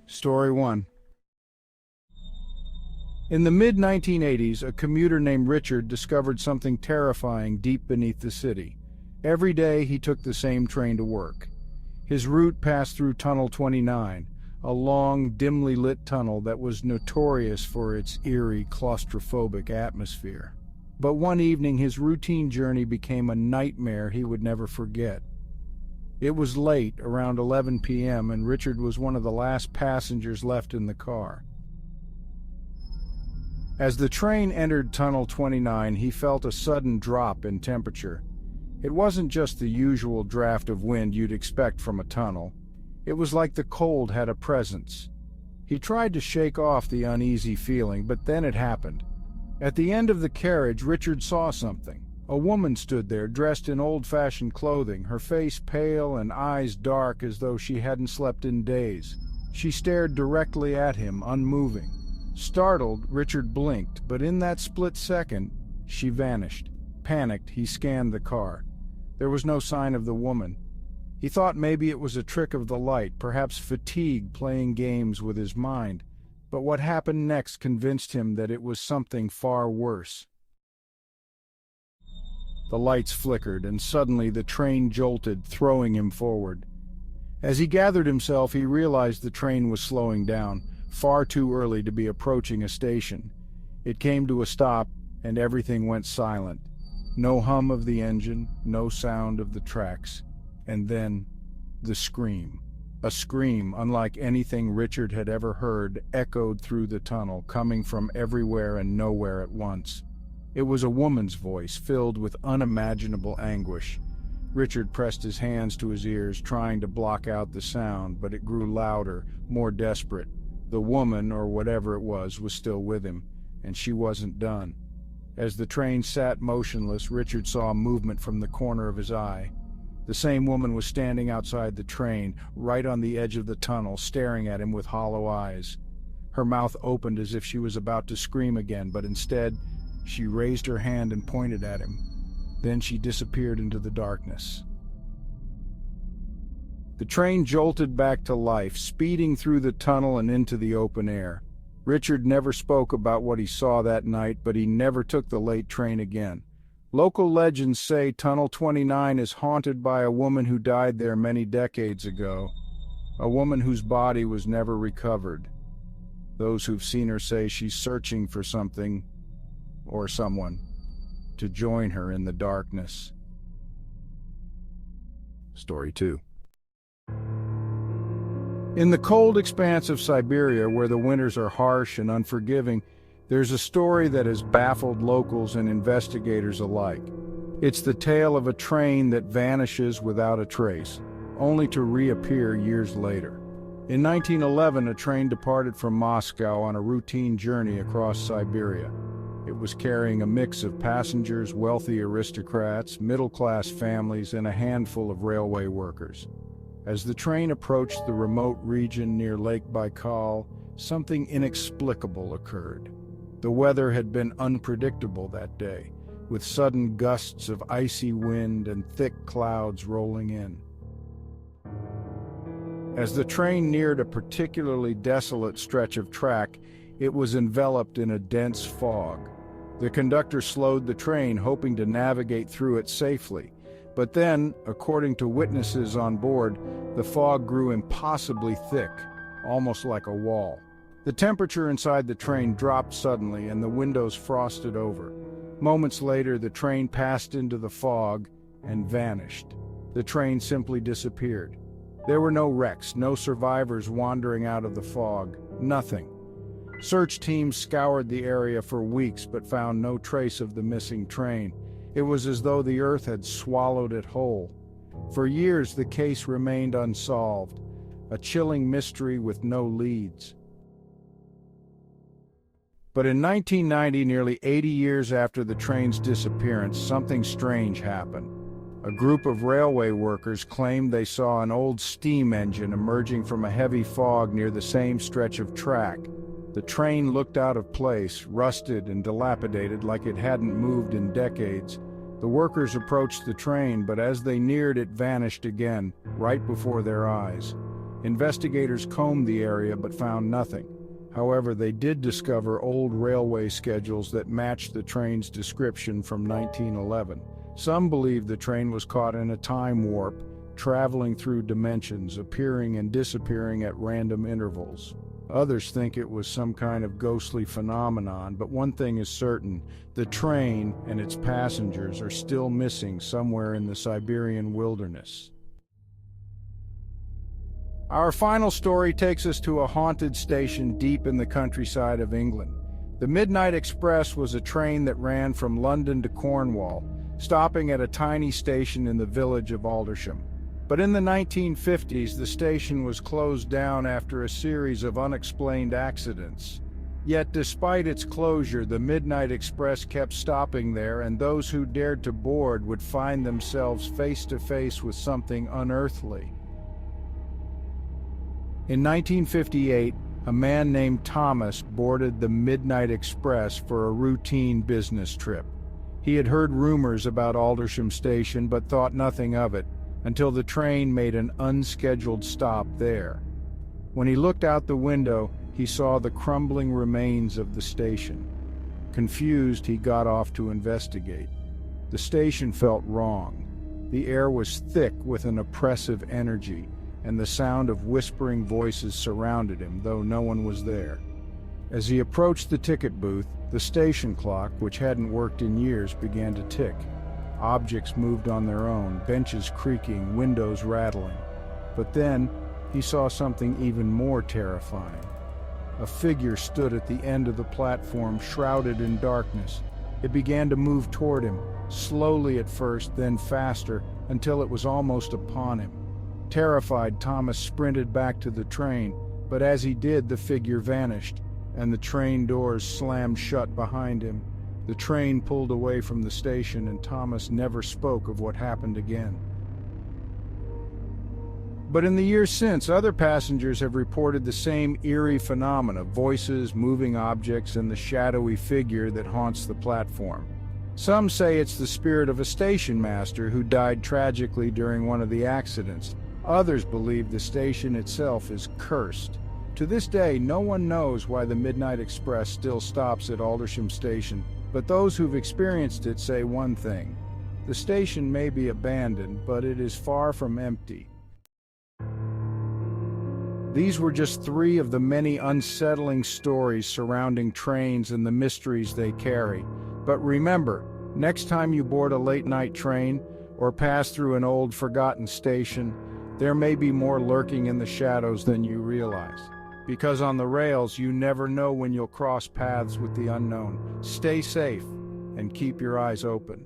Story 1. In the mid-1980s, a commuter named Richard discovered something terrifying deep beneath the city. Every day he took the same train to work. His route passed through Tunnel 29, a long, dimly lit tunnel that was notorious for its eerie, claustrophobic atmosphere. But one evening his routine journey became a nightmare he would never forget. It was late, around 11 p.m., and Richard was one of the last passengers left in the car. As the train entered Tunnel 29, he felt a sudden drop in temperature. It wasn't just the usual draft of wind you'd expect from a tunnel. It was like the cold had a presence. He tried to shake off the uneasy feeling, but then it happened. At the end of the carriage, Richard saw something. A woman stood there, dressed in old-fashioned clothing, her face pale and eyes dark as though she hadn't slept in days. She stared directly at him, unmoving. Startled, Richard blinked, but in that split second, she vanished. Panicked, he scanned the car. There was no sign of the woman. He thought maybe it was a trick of the light, perhaps fatigue playing games with his mind. But what happened next convinced him that it was something far worse. The lights flickered, and suddenly the train jolted, throwing him forward. As he gathered himself, he realized the train was slowing down, far too early to be approaching a station. It came to a stop, and everything went silent. No hum of the engine, no sound of the tracks. And then, the scream. A scream unlike anything Richard had ever heard echoed through the tunnel, coming from everywhere and nowhere at once. It was a woman's voice, filled with unimaginable anguish. Richard pressed his hands to his ears, trying to block out the sound, but it grew louder, more desperate. The woman, or whatever it was still with him, and she wasn't done. As the train sat motionless, Richard saw a movement from the corner of his eye. The same woman was standing outside the train, right on the edge of the tunnel, staring at him with hollow eyes. Her mouth opened as if she was about to scream again, but instead, she raised her hand and pointed at him. Then she disappeared into the darkness. The train jolted back to life, speeding through the tunnel and into the open air. Richard never spoke about what he saw that night, but he never took the late train again. Local legends say Tunnel 29 is haunted by a woman who died there many decades ago, a woman whose body was never recovered. Those who've seen her say she's searching for something, or someone, to join her in the darkness. Story 2. In the cold expanse of Siberia, where the winters are harsh and unforgiving, there's a story that has baffled locals and investigators alike. It's the tale of a train that vanishes without a trace, only to reappear years later. In 1911, a train departed from Moscow on a routine journey across Siberia. It was carrying a mix of passengers, wealthy aristocrats, middle-class families, and a handful of railway workers. As the train approached the remote region near Lake Baikal, something inexplicable occurred. The weather had been unpredictable that day, with sudden gusts of icy wind and thick clouds rolling in. As the train neared a particularly desolate stretch of track, it was enveloped in a dense fog. The conductor slowed the train, hoping to navigate through it safely. But then, according to witnesses on board, the fog grew impossibly thick, almost like a wall. The temperature inside the train dropped suddenly, and the windows frosted over. Moments later, the train passed into the fog and vanished. The train simply disappeared. There were no wrecks, no survivors wandering out of the fog, nothing. Search teams scoured the area for weeks but found no trace of the missing train. It was as though the earth had swallowed it whole. For years, the case remained unsolved, a chilling mystery with no leads. But in 1990, nearly 80 years after the train's disappearance, something strange happened. A group of railway workers claimed they saw an old steam engine emerging from a heavy fog near the same stretch of track. The train looked out of place, rusted and dilapidated like it hadn't moved in decades. The workers approached the train, but as they neared, it vanished again, right before their eyes. Investigators combed the area but found nothing. However, they did discover old railway schedules that matched the train's description from 1911. Some believe the train was caught in a time warp, traveling through dimensions, appearing and disappearing at random intervals. Others think it was some kind of ghostly phenomenon, but one thing is certain: the train and its passengers are still missing somewhere in the Siberian wilderness. Our final story takes us to a haunted station deep in the countryside of England. The Midnight Express was a train that ran from London to Cornwall, stopping at a tiny station in the village of Aldersham. But in the 1950s, the station was closed down after a series of unexplained accidents. Yet despite its closure, the Midnight Express kept stopping there, and those who dared to board would find themselves face to face with something unearthly. In 1958, a man named Thomas boarded the Midnight Express for a routine business trip. He had heard rumors about Aldersham Station but thought nothing of it until the train made an unscheduled stop there. When he looked out the window, he saw the crumbling remains of the station. Confused, he got off to investigate. The station felt wrong. The air was thick with an oppressive energy, and the sound of whispering voices surrounded him, though no one was there. As he approached the ticket booth, the station clock, which hadn't worked in years, began to tick. Objects moved on their own, benches creaking, windows rattling. But then, he saw something even more terrifying. A figure stood at the end of the platform, shrouded in darkness. It began to move toward him, slowly at first, then faster, until it was almost upon him. Terrified, Thomas sprinted back to the train, but as he did, the figure vanished, and the train doors slammed shut behind him. The train pulled away from the station, and Thomas never spoke of what happened again. But in the years since, other passengers have reported the same eerie phenomena: voices, moving objects, and the shadowy figure that haunts the platform. Some say it's the spirit of a station master who died tragically during one of the accidents. Others believe the station itself is cursed. To this day, no one knows why the Midnight Express still stops at Aldersham Station, but those who've experienced it say one thing: the station may be abandoned, but it is far from empty. These were just 3 of the many unsettling stories surrounding trains and the mysteries they carry. But remember, next time you board a late-night train or pass through an old forgotten station, there may be more lurking in the shadows than you realize. Because on the rails, you never know when you'll cross paths with the unknown. Stay safe and keep your eyes open.